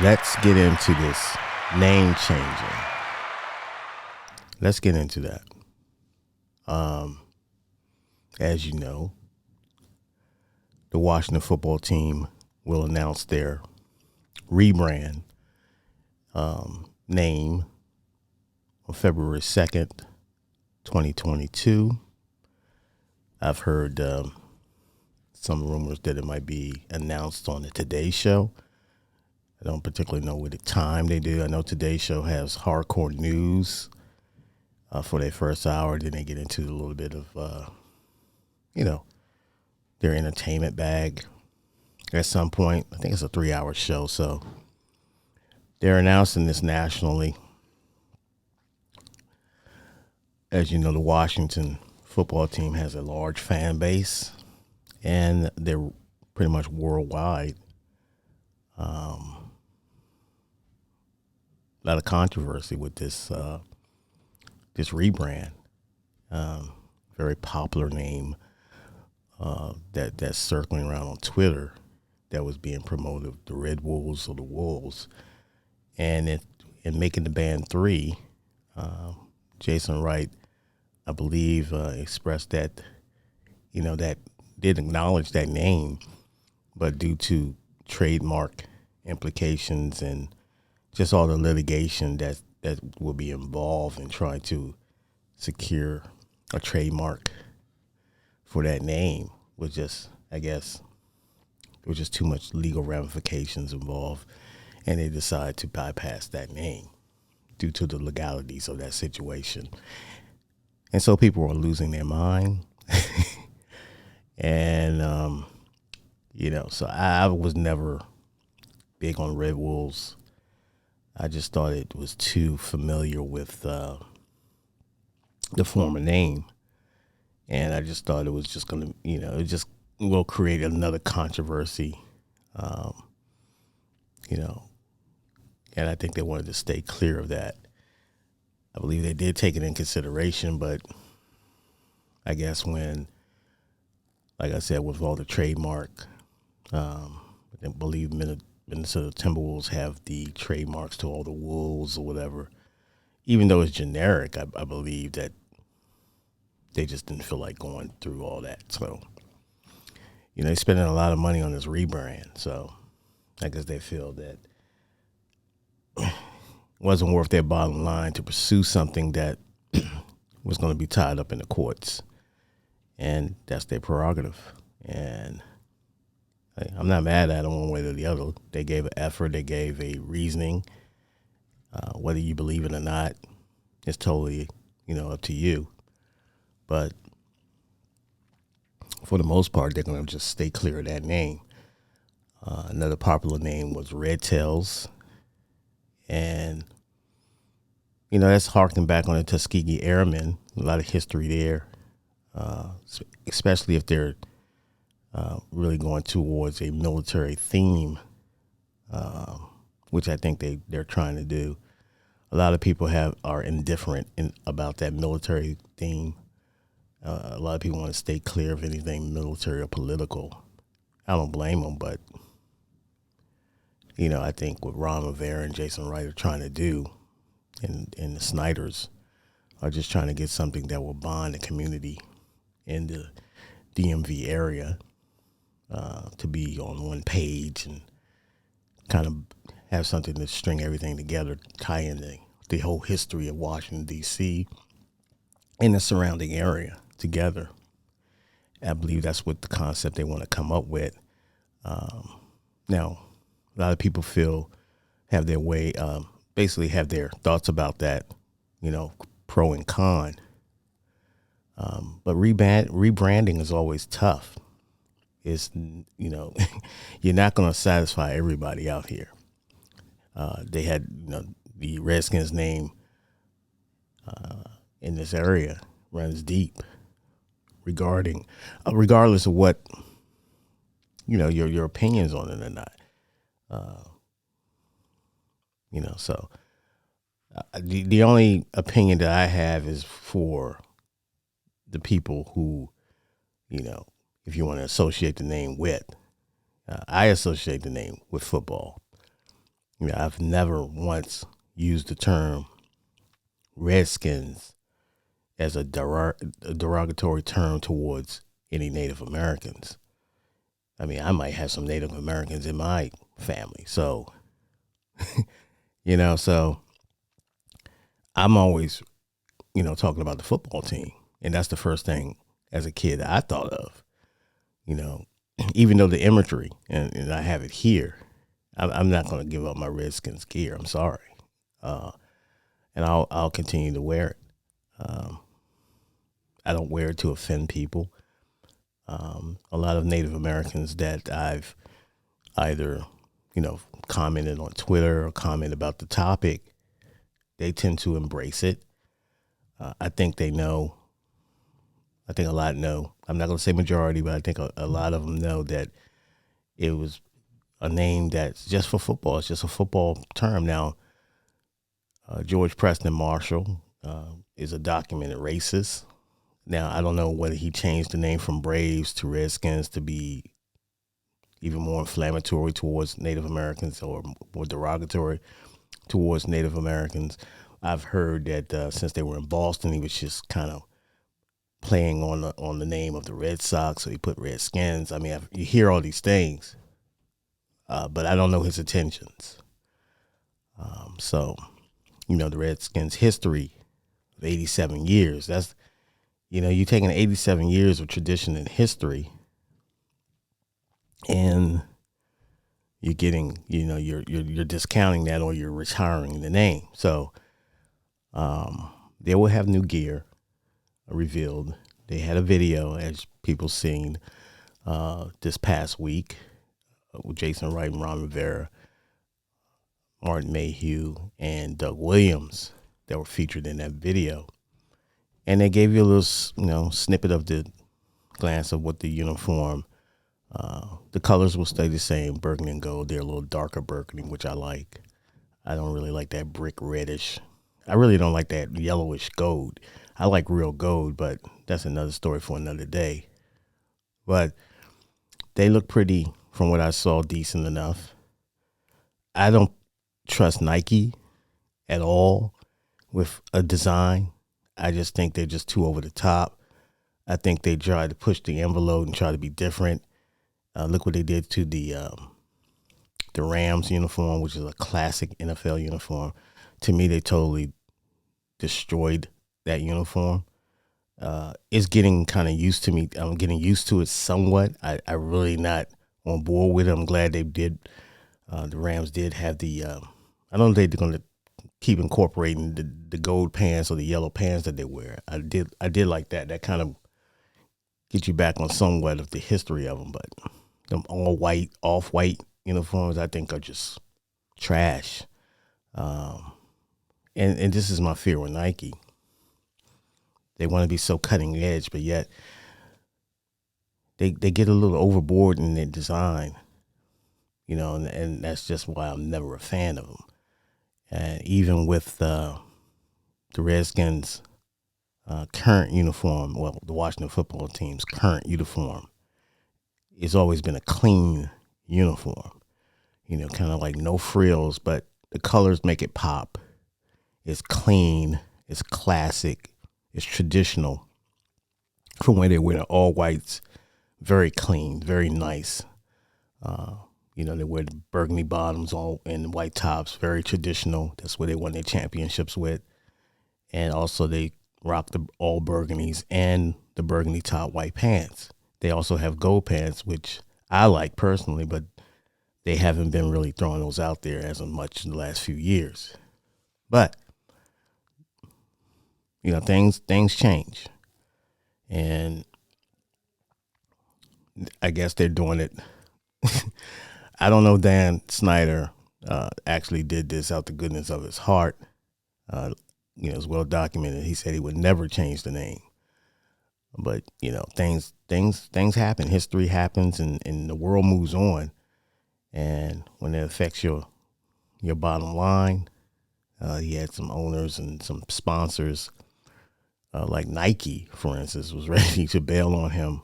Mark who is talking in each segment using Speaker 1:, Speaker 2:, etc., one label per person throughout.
Speaker 1: let's get into this name changing. Let's get into that. As you know, the Washington football team will announce their rebrand name on February 2nd, 2022. I've heard some rumors that it might be announced on the Today Show. I don't particularly know what the time they do. I know Today Show has hardcore news for their first hour. Then they get into a little bit of, their entertainment bag at some point. I think it's a 3-hour show. So they're announcing this nationally. As you know, the Washington football team has a large fan base, and they're pretty much worldwide. A lot of controversy with this rebrand. Very popular name that's circling around on Twitter that was being promoted, the Red Wolves or the Wolves. And in making the band 3, Jason Wright, I believe, expressed that, that did acknowledge that name, but due to trademark implications and just all the litigation that will be involved in trying to secure a trademark for that name was just, I guess, there was just too much legal ramifications involved, and they decided to bypass that name due to the legalities of that situation. And so people were losing their mind. And, so I was never big on Red Wolves. I just thought it was too familiar with the former name. And I just thought it was just going to, it just will create another controversy, and I think they wanted to stay clear of that. I believe they did take it in consideration, but I guess when, like I said, with all the trademark, I believe Minnesota Timberwolves have the trademarks to all the wolves or whatever. Even though it's generic, I believe that they just didn't feel like going through all that. So, they're spending a lot of money on this rebrand. So I guess they feel that it wasn't worth their bottom line to pursue something that was going to be tied up in the courts. And that's their prerogative. And I'm not mad at them one way or the other. They gave an effort. They gave a reasoning. Whether you believe it or not, it's totally, up to you. But for the most part, they're going to just stay clear of that name. Another popular name was Red Tails. And, that's harking back on the Tuskegee Airmen. A lot of history there, especially if they're really going towards a military theme, which I think they're trying to do. A lot of people are indifferent about that military theme. A lot of people want to stay clear of anything military or political. I don't blame them, but, I think what Ron Rivera and Jason Wright are trying to do, and the Snyders are just trying to get something that will bond the community in the DMV area to be on one page and kind of have something to string everything together, tie in the whole history of Washington, D.C. and the surrounding area together. I believe that's what the concept they want to come up with. Now, a lot of people have their way, basically have their thoughts about that, pro and con. But rebranding is always tough. It's, you're not going to satisfy everybody out here. They had, the Redskins name in this area runs deep regardless of what, your opinions on it or not. So the only opinion that I have is for the people who, if you want to associate the name with, I associate the name with football. I've never once used the term Redskins as a derogatory term towards any Native Americans. I mean, I might have some Native Americans in my family. So, so I'm always, talking about the football team. And that's the first thing as a kid I thought of, even though the imagery, and I have it here, I'm not going to give up my Redskins gear. I'm sorry. And I'll continue to wear it. I don't wear it to offend people. A lot of Native Americans that I've either, commented on Twitter or comment about the topic, they tend to embrace it. I think they know. I think a lot know. I'm not going to say majority, but I think a lot of them know that it was a name that's just for football. It's just a football term. Now, George Preston Marshall is a documented racist. Now, I don't know whether he changed the name from Braves to Redskins to be even more inflammatory towards Native Americans or more derogatory towards Native Americans. I've heard that since they were in Boston, he was just kind of playing on the name of the Red Sox, so he put Redskins. I mean, you hear all these things, but I don't know his intentions. So, the Redskins' history of 87 years, that's, you're taking 87 years of tradition and history, and you're getting, you're discounting that, or you're retiring the name. So they will have new gear revealed. They had a video, as people seen this past week, with Jason Wright and Ron Rivera, Martin Mayhew, and Doug Williams that were featured in that video. And they gave you a little, snippet of the glance of what the uniform, the colors will stay the same, burgundy and gold. They're a little darker burgundy, which I like. I don't really like that brick reddish. I really don't like that yellowish gold. I like real gold, but that's another story for another day. But they look pretty, from what I saw, decent enough. I don't trust Nike at all with a design. I just think they're just too over the top. I think they try to push the envelope and try to be different. Look what they did to the Rams uniform, which is a classic NFL uniform. To me, they totally destroyed that uniform. It's getting kind of used to me. I'm getting used to it somewhat. I really not on board with it. I'm glad they did. The Rams did have the. I don't know if they're going to keep incorporating the gold pants or the yellow pants that they wear. I did like that. That kind of get you back on somewhat of the history of them. But them all white, off white uniforms, I think, are just trash. And this is my fear with Nike. They want to be so cutting edge, but yet they get a little overboard in their design, and that's just why I'm never a fan of them. And even with the Redskins' current uniform, well, the Washington football team's current uniform, it's always been a clean uniform, kind of like no frills, but the colors make it pop. It's clean, it's classic, it's traditional. From when they wear the all whites, very clean, very nice. They wear the burgundy bottoms all and white tops, very traditional. That's where they won their championships with. And also they rock the all burgundies and the burgundy top white pants. They also have gold pants, which I like personally, but they haven't been really throwing those out there as much in the last few years. But things change, and I guess they're doing it. I don't know. Dan Snyder actually did this out the goodness of his heart. It's well documented. He said he would never change the name, but things happen. History happens, and the world moves on. And when it affects your bottom line, he had some owners and some sponsors, like Nike, for instance, was ready to bail on him.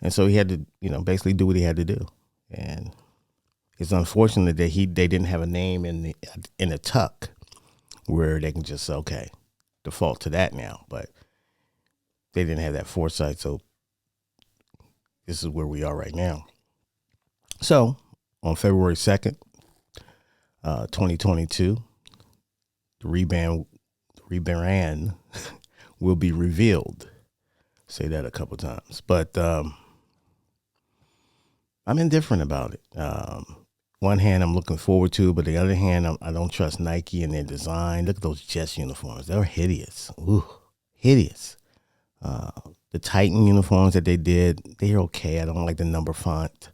Speaker 1: And so he had to, basically do what he had to do. And It's unfortunate that they didn't have a name in the tuck where they can just say, okay, default to that now. But they didn't have that foresight, so this is where we are right now. So on February 2nd, 2022, the rebrand will be revealed. Say that a couple times, but I'm indifferent about it. One hand I'm looking forward to, but the other hand I don't trust Nike and their design. Look at those Jets uniforms; they're hideous. Ooh, hideous. The Titan uniforms that they did, they're okay. I don't like the number font.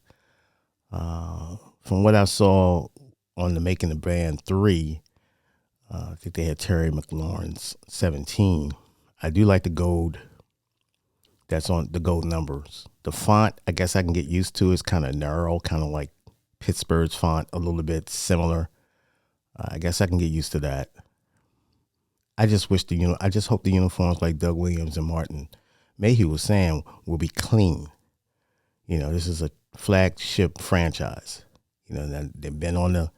Speaker 1: From what I saw on the Making the Brand 3, I think they had Terry McLaurin's 17. I do like the gold. That's on the gold numbers. The font, I guess I can get used to. It's kind of narrow, kind of like Pittsburgh's font, a little bit similar. I guess I can get used to that. I just wish I just hope the uniforms like Doug Williams and Martin Mayhew was saying will be clean. This is a flagship franchise. They've been on the,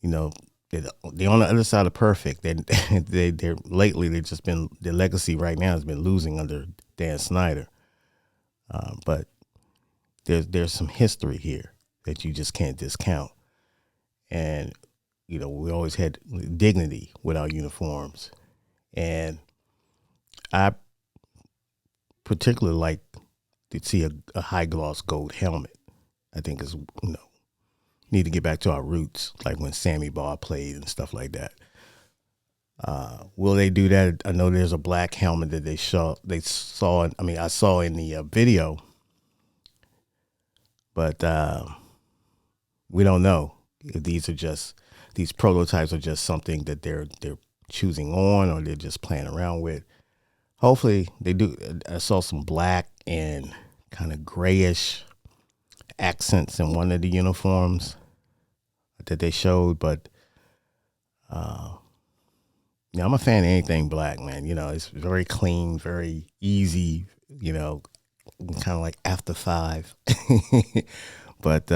Speaker 1: they're on the other side of perfect. They're lately they've just been, their legacy right now has been losing under Dan Snyder. But there's some history here that you just can't discount. And, we always had dignity with our uniforms. And I particularly like to see a high gloss gold helmet. I think is, need to get back to our roots, like when Sammy Baugh played and stuff like that. Will they do that? I know there's a black helmet that I saw in the video, but we don't know if these prototypes are just something that they're choosing on, or they're just playing around with. Hopefully they do. I saw some black and kind of grayish accents in one of the uniforms that they showed, but I'm a fan of anything black, man. It's very clean, very easy, kind of like After 5. But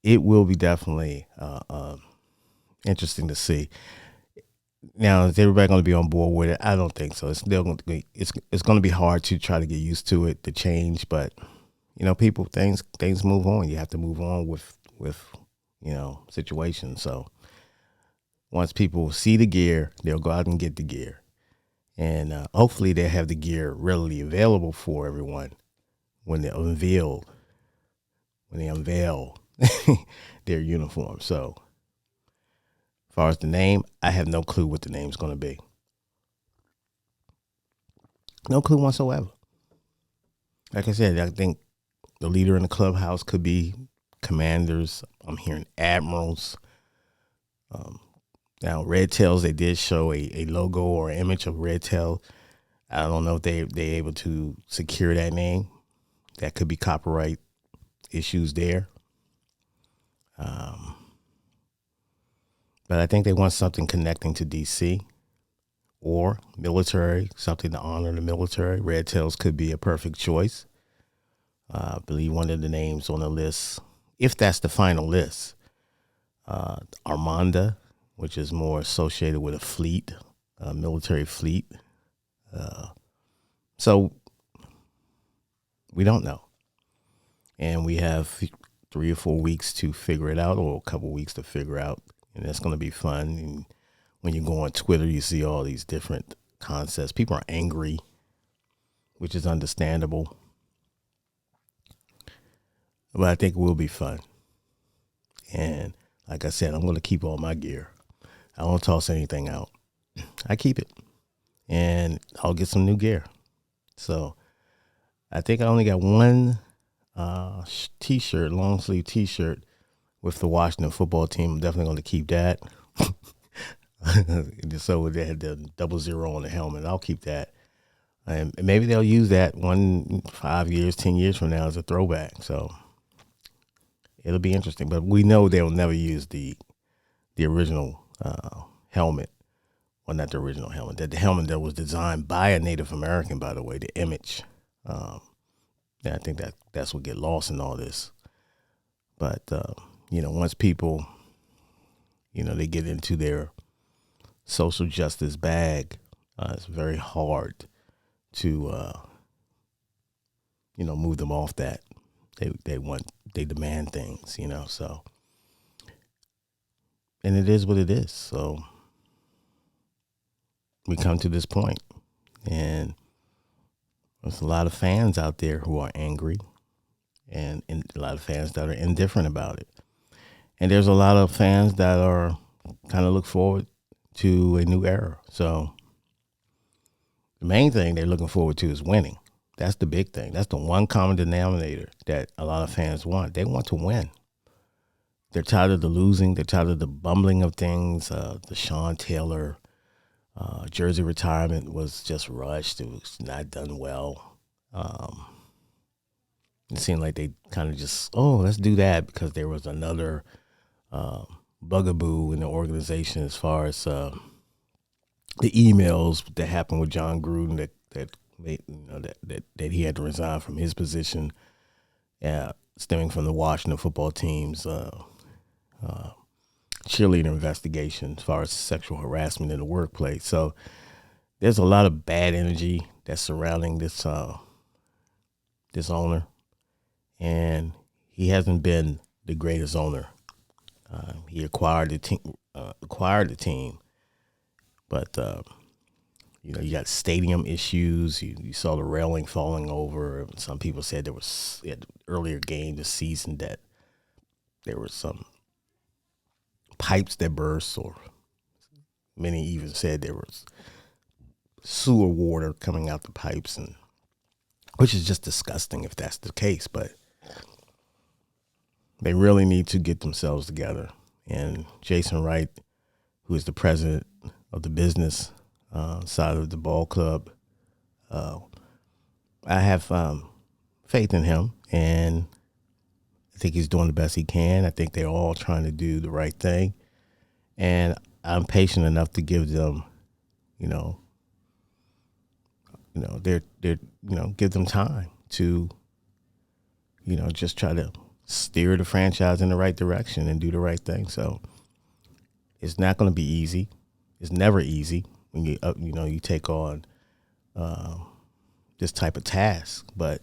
Speaker 1: it will be definitely interesting to see. Now, is everybody going to be on board with it? I don't think so. It's still going to be, it's going to be hard to try to get used to it, the change. But people, things move on. You have to move on with situations. So once people see the gear, they'll go out and get the gear, and hopefully they have the gear readily available for everyone when they unveil their uniform. So as far as the name, I have no clue what the name's going to be. No clue whatsoever. Like I said, I think the leader in the clubhouse could be Commanders. I'm hearing Admirals. Now, Red Tails, they did show a logo or image of Red Tail. I don't know if they're able to secure that name. That could be copyright issues there. But I think they want something connecting to DC or military, something to honor the military. Red Tails could be a perfect choice. I believe one of the names on the list, if that's the final list, Armada, which is more associated with a fleet, a military fleet. So we don't know. And we have 3 or 4 weeks to figure it out, or a couple weeks to figure out. And that's going to be fun. And when you go on Twitter, you see all these different concepts. People are angry, which is understandable. But I think it will be fun. And like I said, I'm going to keep all my gear. I won't toss anything out. I keep it. And I'll get some new gear. So I think I only got one t-shirt, long sleeve t-shirt with the Washington football team. I'm definitely going to keep that. So they had the 00 on the helmet. I'll keep that. And maybe they'll use that 5 years, 10 years from now as a throwback. So it'll be interesting. But we know they'll never use the original helmet. Well, not the original helmet. The helmet that was designed by a Native American, by the way, the image. I think that's what get lost in all this. But once people, they get into their social justice bag, it's very hard to, move them off that. They demand things, so, and it is what it is. So we come to this point, and there's a lot of fans out there who are angry, and a lot of fans that are indifferent about it. And there's a lot of fans that are kind of look forward to a new era. So the main thing they're looking forward to is winning. That's the big thing. That's the one common denominator that a lot of fans want. They want to win. They're tired of the losing. They're tired of the bumbling of things. The Sean Taylor jersey retirement was just rushed. It was not done well. It seemed like they kind of just, let's do that because there was another bugaboo in the organization as far as the emails that happened with John Gruden that made, that he had to resign from his position, stemming from the Washington football team's cheerleader investigation as far as sexual harassment in the workplace. So there's a lot of bad energy that's surrounding this owner, and he hasn't been the greatest owner. He acquired the team, but you got stadium issues. You saw the railing falling over. Some people said there was at the earlier game this season that there was some pipes that burst, or many even said there was sewer water coming out the pipes, and which is just disgusting if that's the case. But they really need to get themselves together. And Jason Wright, who is the president of the business side of the ball club, I have faith in him, and I think he's doing the best he can. I think they're all trying to do the right thing, and I'm patient enough to give them, give them time to, just try to steer the franchise in the right direction and do the right thing. So it's not going to be easy. It's never easy when you take on this type of task, but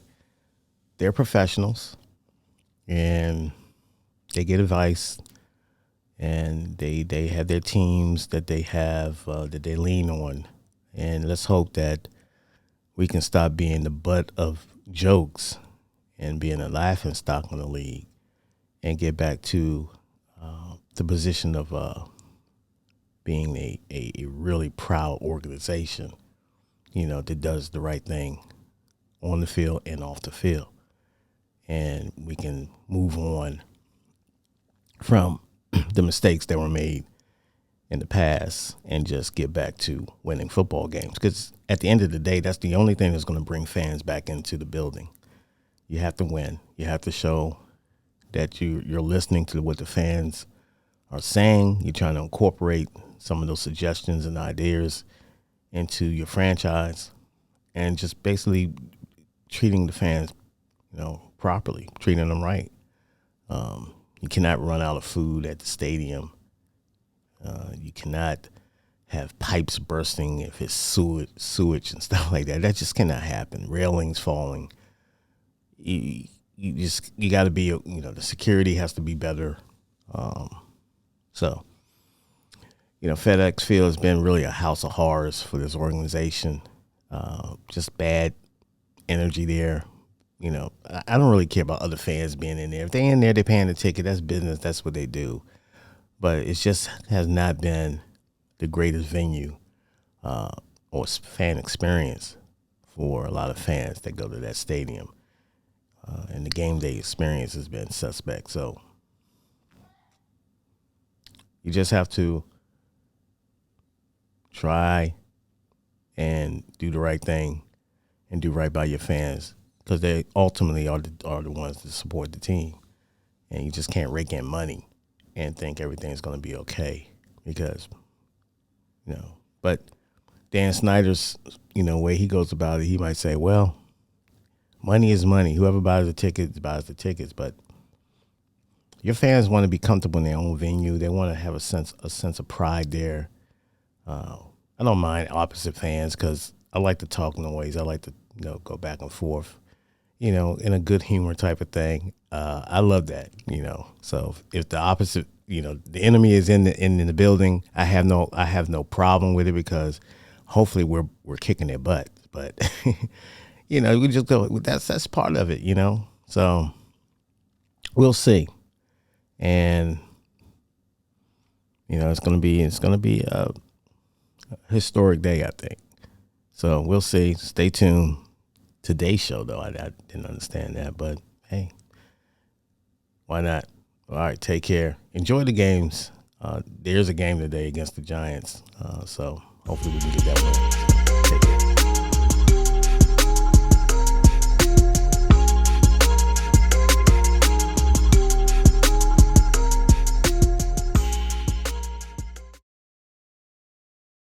Speaker 1: they're professionals and they get advice, and they have their teams that they have that they lean on. And let's hope that we can stop being the butt of jokes and being a laughing stock in the league, and get back to the position of being a really proud organization, that does the right thing on the field and off the field. And we can move on from the mistakes that were made in the past and just get back to winning football games. Because at the end of the day, that's the only thing that's going to bring fans back into the building. You have to win. You have to show that you're listening to what the fans are saying. You're trying to incorporate some of those suggestions and ideas into your franchise, and just basically treating the fans, properly, treating them right. You cannot run out of food at the stadium. You cannot have pipes bursting if it's sewage and stuff like that. That just cannot happen. Railings falling. You got to be, the security has to be better. So, FedEx Field has been really a house of horrors for this organization. Just bad energy there. I don't really care about other fans being in there. If they're in there, they're paying the ticket. That's business. That's what they do. But it just has not been the greatest venue or fan experience for a lot of fans that go to that stadium. And the game day experience has been suspect. So you just have to try and do the right thing and do right by your fans, because they ultimately are the ones that support the team. And you just can't rake in money and think everything's going to be okay, because, but Dan Snyder's, way he goes about it, he might say, well, money is money. Whoever buys the tickets buys the tickets. But your fans want to be comfortable in their own venue. They want to have a sense of pride there. I don't mind opposite fans because I like to talk noise. I like to go back and forth, in a good humor type of thing. I love that, So if the opposite, the enemy is in the building, I have no problem with it because hopefully we're kicking their butt. But we just go. That's part of it, So we'll see, and it's gonna be a historic day, I think. So we'll see. Stay tuned. Today's show, though, I didn't understand that, but hey, why not? All right, take care. Enjoy the games. There's a game today against the Giants, so hopefully we can get that win.